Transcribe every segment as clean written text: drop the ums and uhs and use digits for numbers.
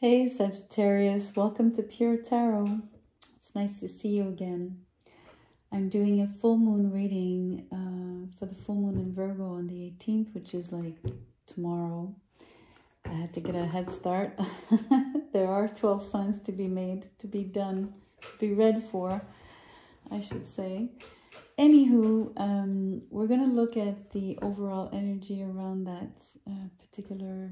Hey Sagittarius, welcome to Pure Tarot. It's nice to see you again. I'm doing a full moon reading for the full moon in Virgo on the 18th, which is like tomorrow. I had to get a head start. There are 12 signs to be made, to be done, to be read for, I should say. Anywho, we're going to look at the overall energy around that particular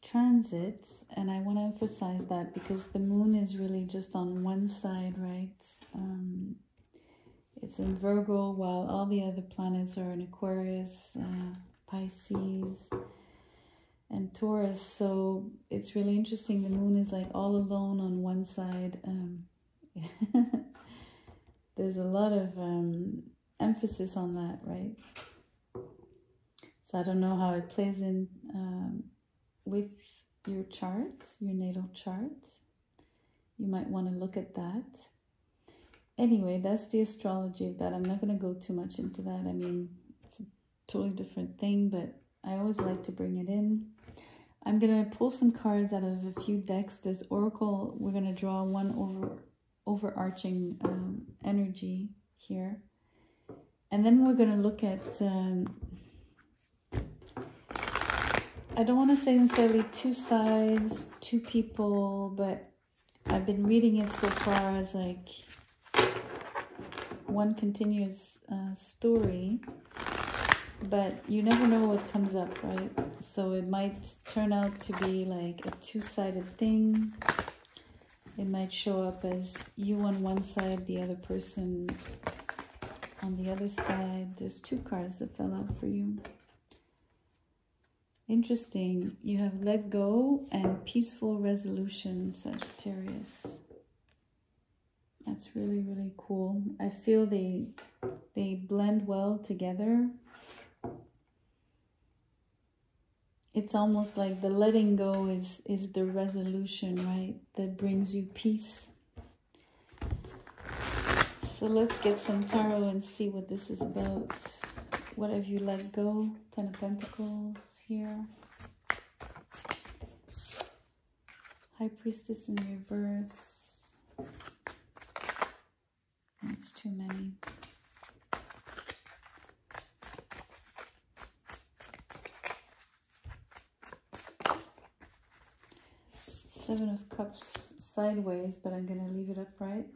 transits, and I want to emphasize that because the moon is really just on one side, right? It's in Virgo while all the other planets are in Aquarius, Pisces, and Taurus. So it's really interesting. The moon is like all alone on one side. There's a lot of emphasis on that, right? So I don't know how it plays in with your chart, your natal chart. You might want to look at that. Anyway, that's the astrology of that. I'm not going to go too much into that. I mean, it's a totally different thing, but I always like to bring it in. I'm going to pull some cards out of a few decks. There's Oracle. We're going to draw one overarching energy here. And then we're going to look at... I don't want to say necessarily two sides, two people, but I've been reading it so far as like one continuous story, but you never know what comes up, right? So it might turn out to be like a two-sided thing. It might show up as you on one side, the other person on the other side. There's two cards that fell out for you. Interesting. You have let go and peaceful resolution, Sagittarius. That's really, really cool. I feel they blend well together. It's almost like the letting go is the resolution, right? That brings you peace. So let's get some tarot and see what this is about. What have you let go? Ten of Pentacles. Here, High Priestess in reverse. That's too many. Seven of Cups sideways, but I'm going to leave it upright.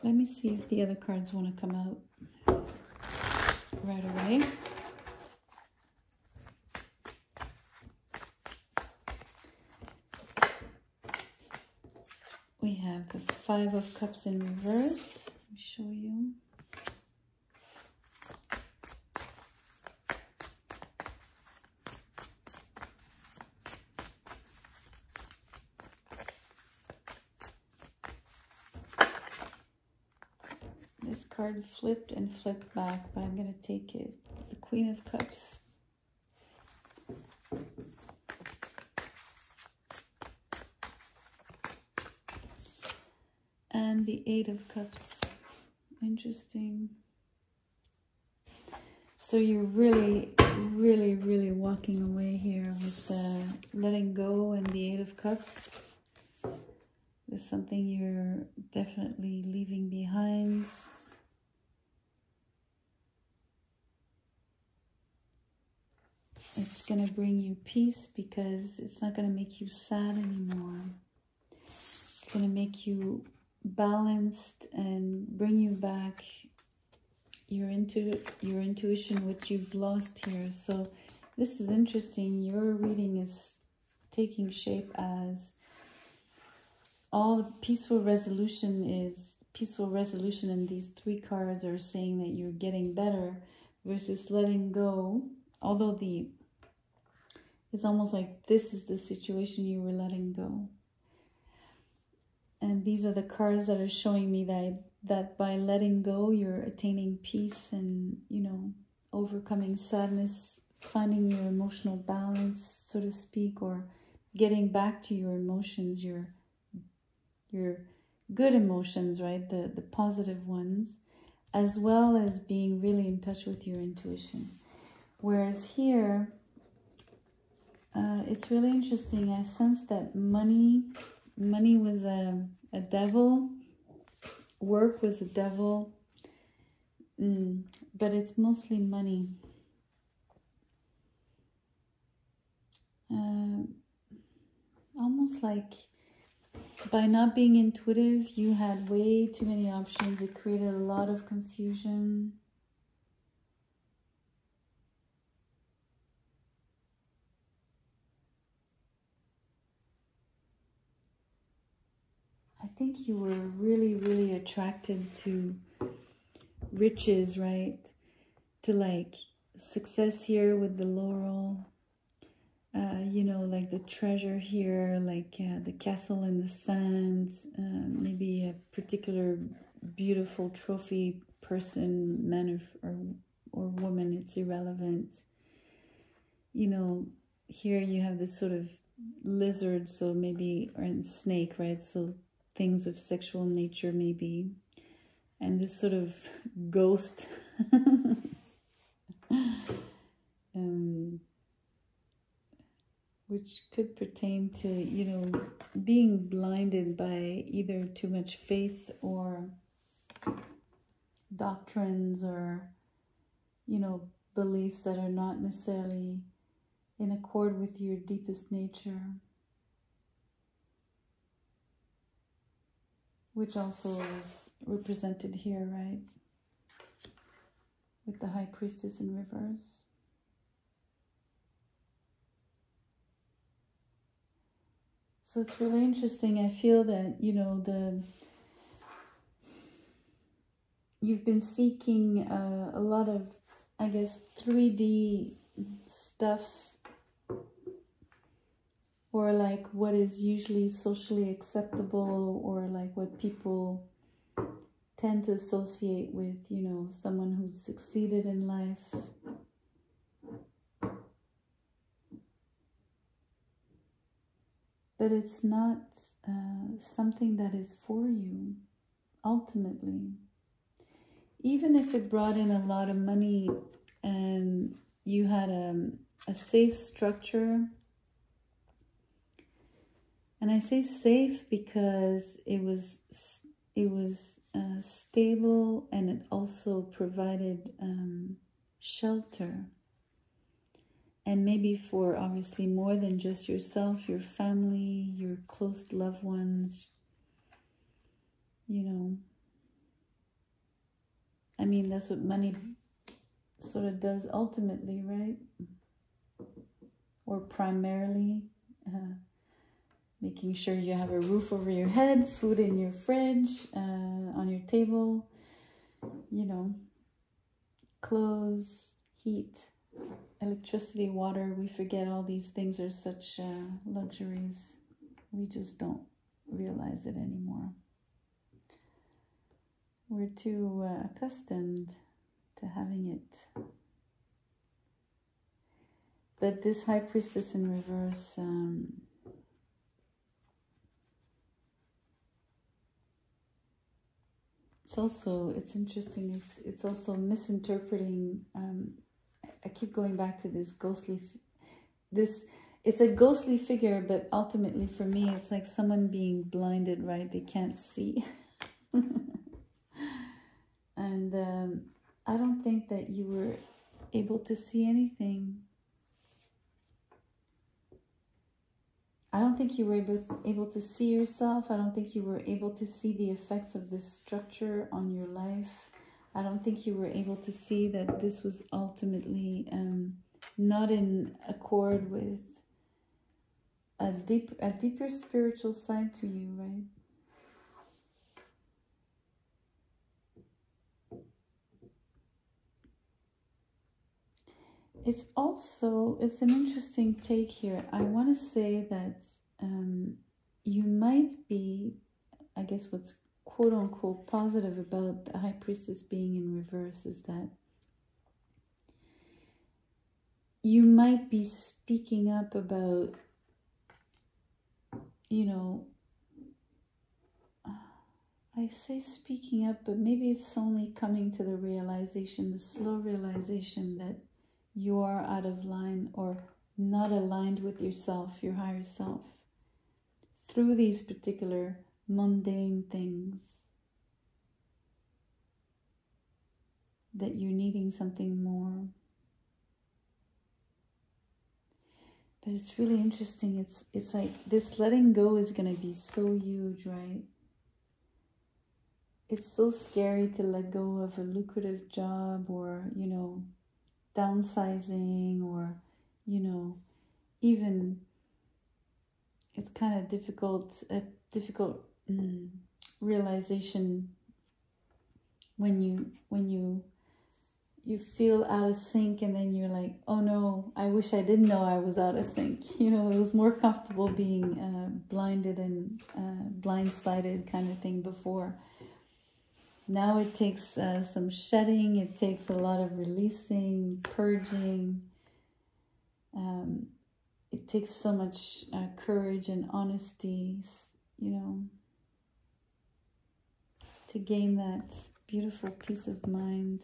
Let me see if the other cards want to come out right away. We have the Five of Cups in reverse. Let me show you. This card flipped and flipped back, but I'm going to take it. The Queen of Cups. And the Eight of Cups. Interesting. So you're really, really, really walking away here with letting go and the Eight of Cups. There's something you're definitely leaving behind. It's going to bring you peace because it's not going to make you sad anymore. It's going to make you balanced and bring you back your intuition, which you've lost here. So this is interesting. Your reading is taking shape as all the peaceful resolution, and these three cards are saying that you're getting better versus letting go. Although it's almost like this is the situation you were letting go. And these are the cards that are showing me that by letting go, you're attaining peace and, you know, overcoming sadness, finding your emotional balance, so to speak, or getting back to your emotions. You're good emotions, right? The positive ones, as well as being really in touch with your intuition. Whereas here, it's really interesting. I sense that money was a devil, work was a devil, but it's mostly money. Almost like by not being intuitive, you had way too many options. It created a lot of confusion. I think you were really, really attracted to riches, right? To like success here with the laurel. You know, like the treasure here, like the castle in the sands, maybe a particular beautiful trophy person, man or woman, it's irrelevant. You know, here you have this sort of lizard, so maybe, or snake, right? So things of sexual nature maybe, and this sort of ghost. Which could pertain to, you know, being blinded by either too much faith or doctrines or, you know, beliefs that are not necessarily in accord with your deepest nature. Which also is represented here, right? With the High Priestess in reverse. So it's really interesting. I feel that, you know, you've been seeking a lot of, I guess, 3D stuff, or like what is usually socially acceptable, or like what people tend to associate with, you know, someone who's succeeded in life. But it's not something that is for you, ultimately. Even if it brought in a lot of money and you had a safe structure. And I say safe because it was stable, and it also provided shelter. And maybe for obviously more than just yourself, your family, your close loved ones, you know. I mean, that's what money sort of does ultimately, right? Or primarily, making sure you have a roof over your head, food in your fridge, on your table, you know, clothes, heat, electricity, water. We forget all these things are such luxuries. We just don't realize it anymore. We're too accustomed to having it. But this High Priestess in reverse, it's interesting, it's also misinterpreting. I keep going back to this ghostly, it's a ghostly figure, but ultimately for me, it's like someone being blinded, right? They can't see. And I don't think that you were able to see anything. I don't think you were able to see yourself. I don't think you were able to see the effects of this structure on your life. I don't think you were able to see that this was ultimately not in accord with a deeper spiritual side to you, right? It's an interesting take here. I want to say that you might be, I guess what's quote unquote positive about the High Priestess being in reverse is that you might be speaking up about, you know, I say speaking up, but maybe it's only coming to the realization, the slow realization that you are out of line or not aligned with yourself, your higher self, through these particular mundane things, that you're needing something more. But it's really interesting. It's like this letting go is going to be so huge, right? It's so scary to let go of a lucrative job, or, you know, downsizing, or, you know, even it's kind of difficult, a difficult realization when you feel out of sync, and then you're like, oh no, I wish I didn't know I was out of sync. You know, it was more comfortable being blinded and blindsided kind of thing before. Now it takes some shedding, it takes a lot of releasing, purging. It takes so much courage and honesty, you know, to gain that beautiful peace of mind.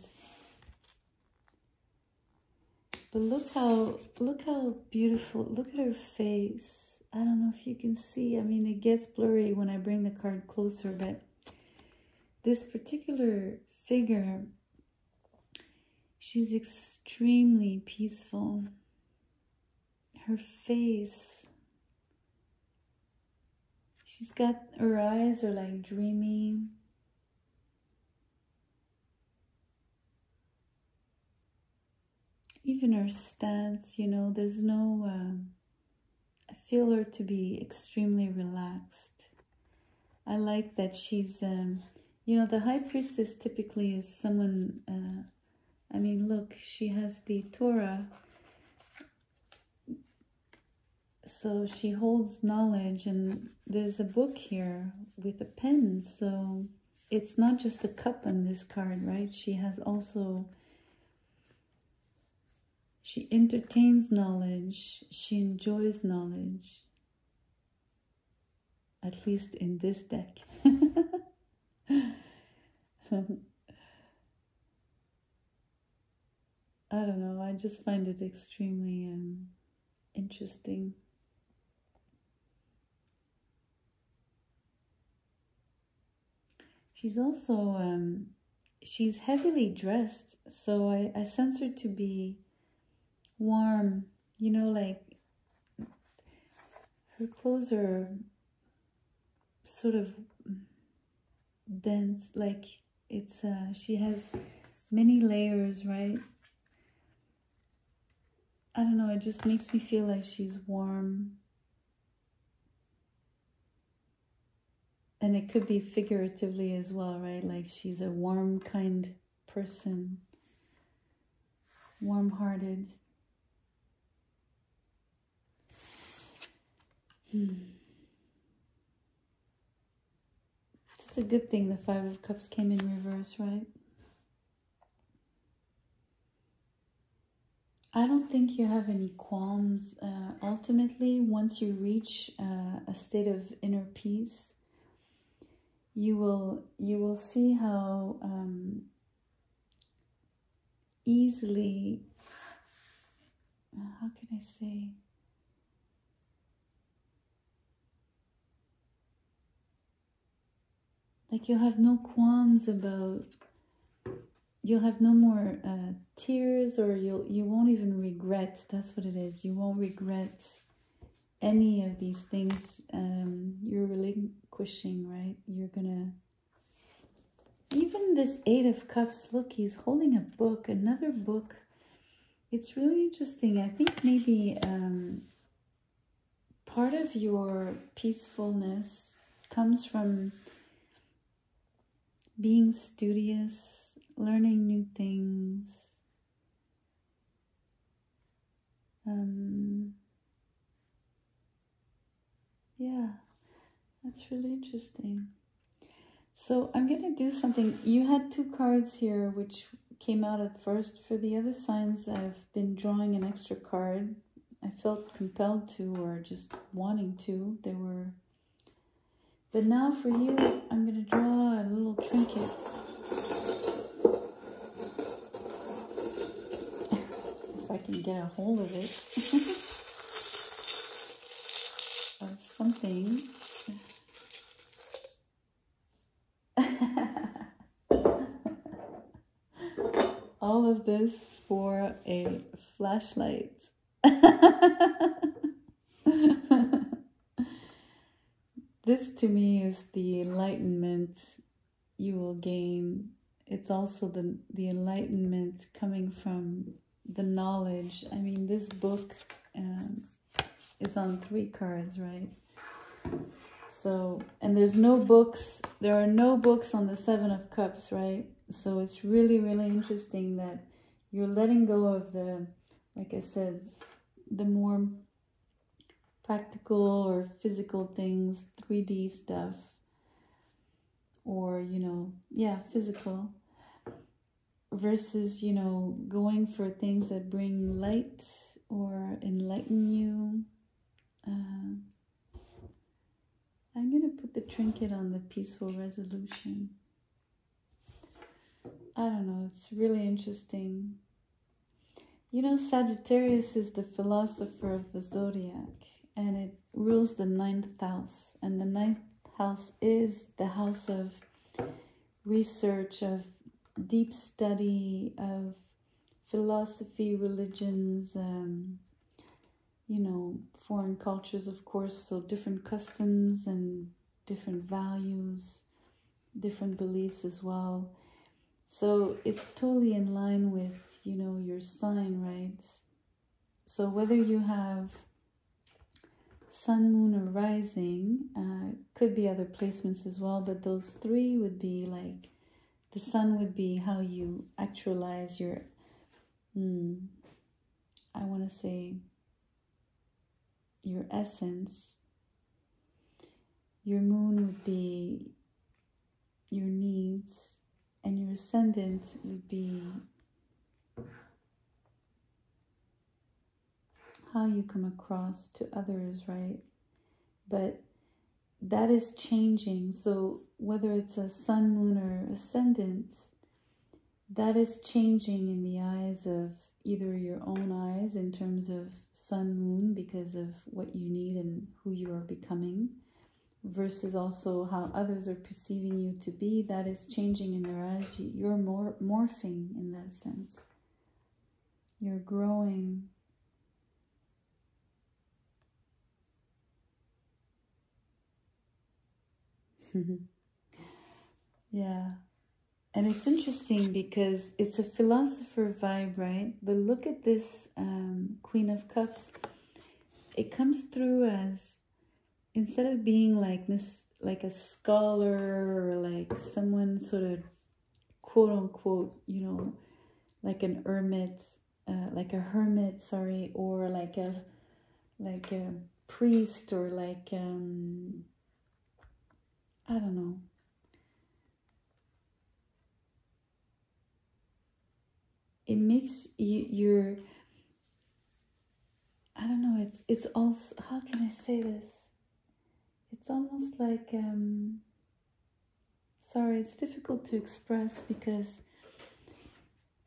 But look how beautiful, look at her face. I don't know if you can see. I mean, it gets blurry when I bring the card closer, but this particular figure, she's extremely peaceful. Her face, she's got, her eyes are like dreamy. Even her stance, you know, there's no, I feel her to be extremely relaxed. I like that she's, you know, the High Priestess typically is someone, I mean, look, she has the Torah. So she holds knowledge, and there's a book here with a pen. So it's not just a cup on this card, right? She has also, she entertains knowledge. She enjoys knowledge. At least in this deck. I don't know. I just find it extremely interesting. She's also, she's heavily dressed. So I sense her to be warm. You know, like her clothes are sort of dense, like it's she has many layers, right? I don't know, it just makes me feel like she's warm. And it could be figuratively as well, right? Like she's a warm, kind person, warm-hearted. It's a good thing the Five of Cups came in reverse, right? I don't think you have any qualms. Ultimately, once you reach a state of inner peace, you will see how easily, how can I say, like you'll have no qualms about, you'll have no more tears, or you won't even regret. That's what it is. You won't regret any of these things you're relinquishing, right? You're gonna, even this Eight of Cups, look, he's holding a book, another book. It's really interesting. I think maybe part of your peacefulness comes from being studious, learning new things. Yeah, that's really interesting. So I'm going to do something. You had two cards here which came out at first. For the other signs, I've been drawing an extra card. I felt compelled to, or just wanting to. But now for you, I'm going to draw a can get a hold of it. Or something. All of this for a flashlight. This to me is the enlightenment you will gain. It's also the enlightenment coming from the knowledge. I mean, this book is on 3 cards, right? So, and there are no books on the 7 of Cups, right? So it's really, really interesting that you're letting go of the, like I said, the more practical or physical things, 3D stuff, or, you know, yeah, physical, versus, you know, going for things that bring light or enlighten you. I'm going to put the trinket on the peaceful resolution. I don't know, it's really interesting. You know, Sagittarius is the philosopher of the zodiac, and it rules the 9th house. And the 9th house is the house of research, of deep study, of philosophy, religions, you know, foreign cultures, of course, so different customs and different values, different beliefs as well. So it's totally in line with, you know, your sign, right? So whether you have sun, moon, or rising, could be other placements as well, but those 3 would be like, the sun would be how you actualize your, I want to say, your essence. Your moon would be your needs, and your ascendant would be how you come across to others, right? But that is changing. So whether it's a sun, moon, or ascendant, that is changing in the eyes of either your own eyes in terms of sun, moon, because of what you need and who you are becoming, versus also how others are perceiving you to be. That is changing in their eyes. You're more morphing in that sense. You're growing. Yeah. And it's interesting because it's a philosopher vibe, right? But look at this Queen of Cups. It comes through as, instead of being like this, like a scholar or like someone sort of quote unquote, you know, like an hermit, sorry, or like a priest, or like I don't know. It makes you're, I don't know, it's also, how can I say this? It's almost like, sorry, it's difficult to express because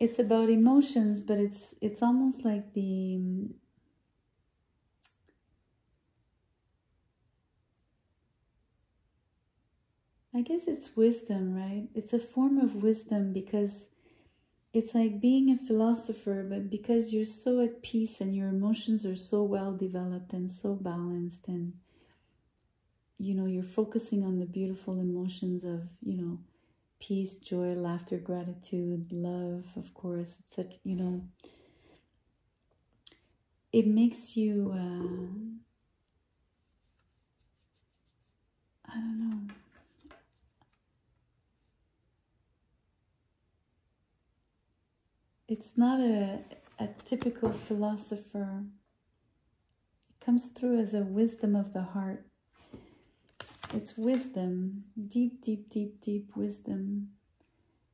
it's about emotions, but it's almost like the, I guess it's wisdom, right? It's a form of wisdom, because it's like being a philosopher, but because you're so at peace and your emotions are so well developed and so balanced, and, you know, you're focusing on the beautiful emotions of, you know, peace, joy, laughter, gratitude, love, of course. It's such, you know, it makes you, I don't know. It's not a typical philosopher. It comes through as a wisdom of the heart. It's wisdom, deep, deep, deep, deep wisdom.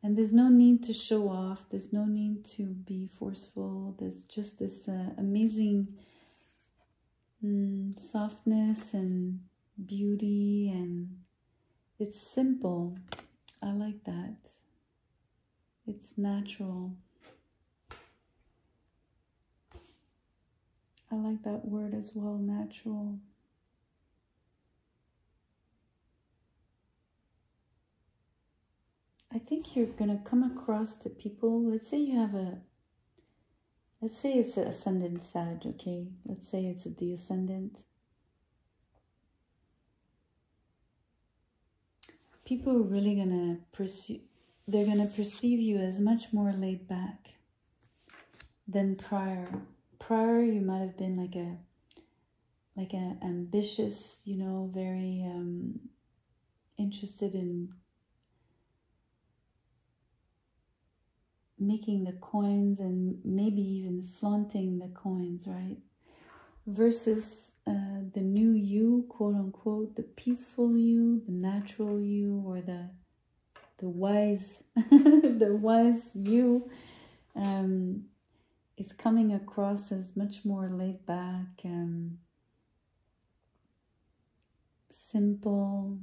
And there's no need to show off. There's no need to be forceful. There's just this amazing softness and beauty, and it's simple. I like that. It's natural. I like that word as well, natural. I think you're going to come across to people. Let's say you have let's say it's an ascendant Sag, okay? Let's say it's the ascendant. People are really going to pursue, they're going to perceive you as much more laid back than prior. Prior, you might have been like an ambitious, you know, very interested in making the coins and maybe even flaunting the coins, right? Versus the new you, quote unquote, the peaceful you, the natural you, or the wise, the wise you, is coming across as much more laid back, simple.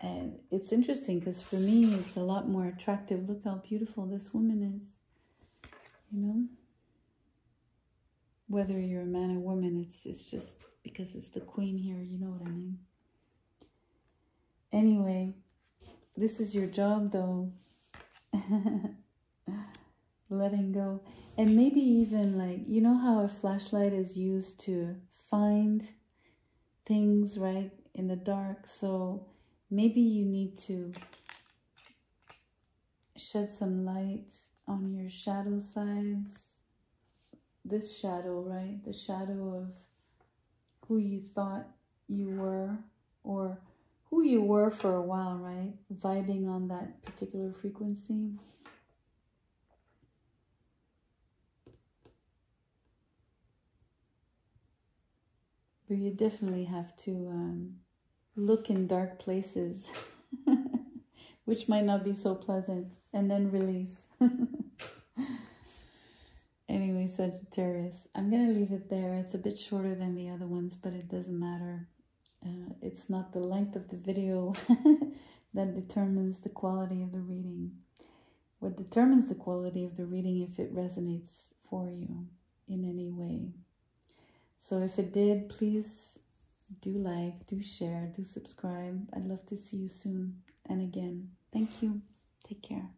And it's interesting because for me, it's a lot more attractive. Look how beautiful this woman is, you know? Whether you're a man or woman, it's just because it's the queen here, you know what I mean? Anyway, this is your job though. Letting go. And maybe even like, you know how a flashlight is used to find things, right, in the dark? So maybe you need to shed some light on your shadow sides. This shadow, right? The shadow of who you thought you were, or who you were for a while, right? Vibing on that particular frequency. But you definitely have to look in dark places, which might not be so pleasant, and then release. Anyway, Sagittarius, I'm going to leave it there. It's a bit shorter than the other ones, but it doesn't matter. It's not the length of the video that determines the quality of the reading. What determines the quality of the reading if it resonates for you in any way. So if it did, please do like, do share, do subscribe. I'd love to see you soon. And again, thank you. Take care.